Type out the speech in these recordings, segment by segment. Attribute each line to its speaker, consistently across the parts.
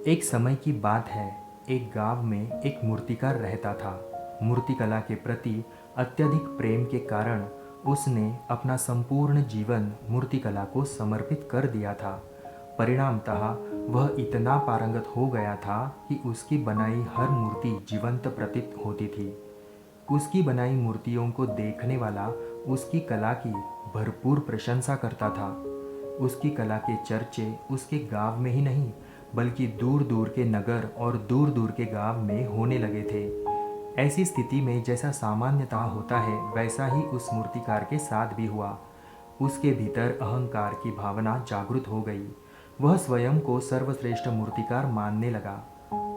Speaker 1: एक समय की बात है। एक गांव में एक मूर्तिकार रहता था। मूर्तिकला के प्रति अत्यधिक प्रेम के कारण उसने अपना संपूर्ण जीवन मूर्तिकला को समर्पित कर दिया था। परिणामतः वह इतना पारंगत हो गया था कि उसकी बनाई हर मूर्ति जीवंत प्रतीत होती थी। उसकी बनाई मूर्तियों को देखने वाला उसकी कला की भरपूर प्रशंसा करता था। उसकी कला के चर्चे उसके गांव में ही नहीं बल्कि दूर दूर के नगर और दूर दूर के गांव में होने लगे थे। ऐसी स्थिति में जैसा सामान्यतः होता है वैसा ही उस मूर्तिकार के साथ भी हुआ। उसके भीतर अहंकार की भावना जागृत हो गई। वह स्वयं को सर्वश्रेष्ठ मूर्तिकार मानने लगा।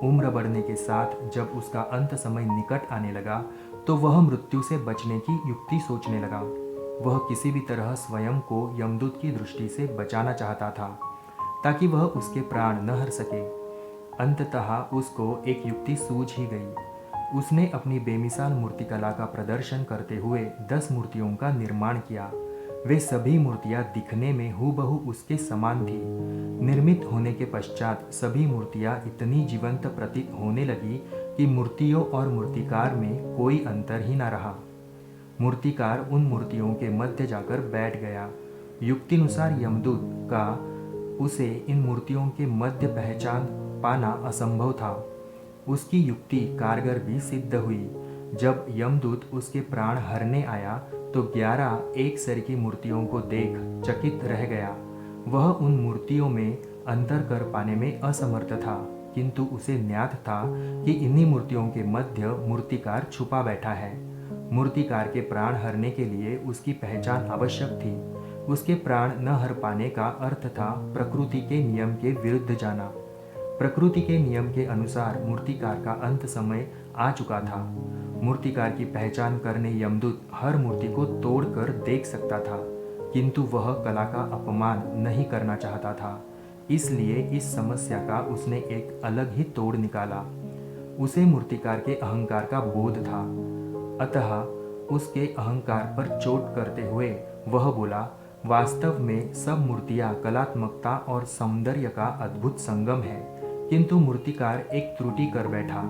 Speaker 1: उम्र बढ़ने के साथ जब उसका अंत समय निकट आने लगा तो वह मृत्यु से बचने की युक्ति सोचने लगा। वह किसी भी तरह स्वयं को यमदूत की दृष्टि से बचाना चाहता था ताकि वह उसके प्राण न हर सके। अंततः उसको एक युक्ति सूझ ही गई। उसने अपनी बेमिसाल मूर्तिकला का प्रदर्शन करते हुए 10 मूर्तियों का निर्माण किया। वे सभी मूर्तियां दिखने में हूबहू उसके समान थी। निर्मित होने के पश्चात सभी मूर्तियां इतनी जीवंत प्रतीत होने लगी कि मूर्तियों और मूर्तिकार में कोई अंतर ही न रहा। मूर्तिकार उन मूर्तियों के मध्य जाकर बैठ गया। युक्तिनुसार यमदूत का उसे इन मूर्तियों के मध्य पहचान पाना असंभव था। उसकी युक्ति कारगर भी सिद्ध हुई। जब यमदूत उसके प्राण हरने आया तो 11 एक सर की मूर्तियों को देख चकित रह गया। वह उन मूर्तियों में अंतर कर पाने में असमर्थ था, किंतु उसे ज्ञात था कि इन्हीं मूर्तियों के मध्य मूर्तिकार छुपा बैठा है। मूर्तिकार के प्राण हरने के लिए उसकी पहचान आवश्यक थी। उसके प्राण न हर पाने का अर्थ था प्रकृति के नियम के विरुद्ध जाना। प्रकृति के नियम के अनुसार मूर्तिकार का अंत समय आ चुका था। मूर्तिकार की पहचान करने यमदूत हर मूर्ति को तोड़कर देख सकता था, किंतु वह कला का अपमान नहीं करना चाहता था। इसलिए इस समस्या का उसने एक अलग ही तोड़ निकाला। उसे मूर्तिकार के अहंकार का बोध था, अतः उसके अहंकार पर चोट करते हुए वह बोला, वास्तव में सब मूर्तियां कलात्मकता और सौंदर्य का अद्भुत संगम है, किंतु मूर्तिकार एक त्रुटि कर बैठा।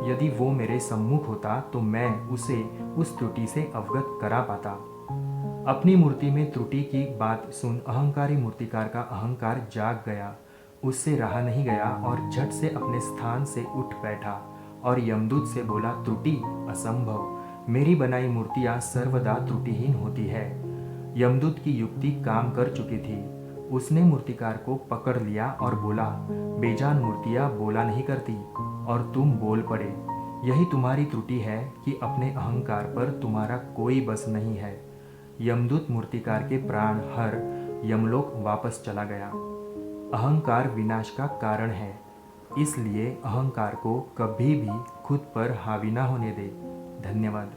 Speaker 1: यदि वो मेरे सम्मुख होता तो मैं उसे उस त्रुटि से अवगत करा पाता। अपनी मूर्ति में त्रुटि की बात सुन अहंकारी मूर्तिकार का अहंकार जाग गया। उससे रहा नहीं गया और झट से अपने स्थान से उठ बैठा और यमदूत से बोला, त्रुटि असंभव, मेरी बनाई मूर्तियां सर्वदा त्रुटिहीन होती है। यमदूत की युक्ति काम कर चुकी थी। उसने मूर्तिकार को पकड़ लिया और बोला, बेजान मूर्तियां बोला नहीं करती और तुम बोल पड़े। यही तुम्हारी त्रुटि है कि अपने अहंकार पर तुम्हारा कोई बस नहीं है। यमदूत मूर्तिकार के प्राण हर यमलोक वापस चला गया। अहंकार विनाश का कारण है, इसलिए अहंकार को कभी भी खुद पर हावी ना होने दे। धन्यवाद।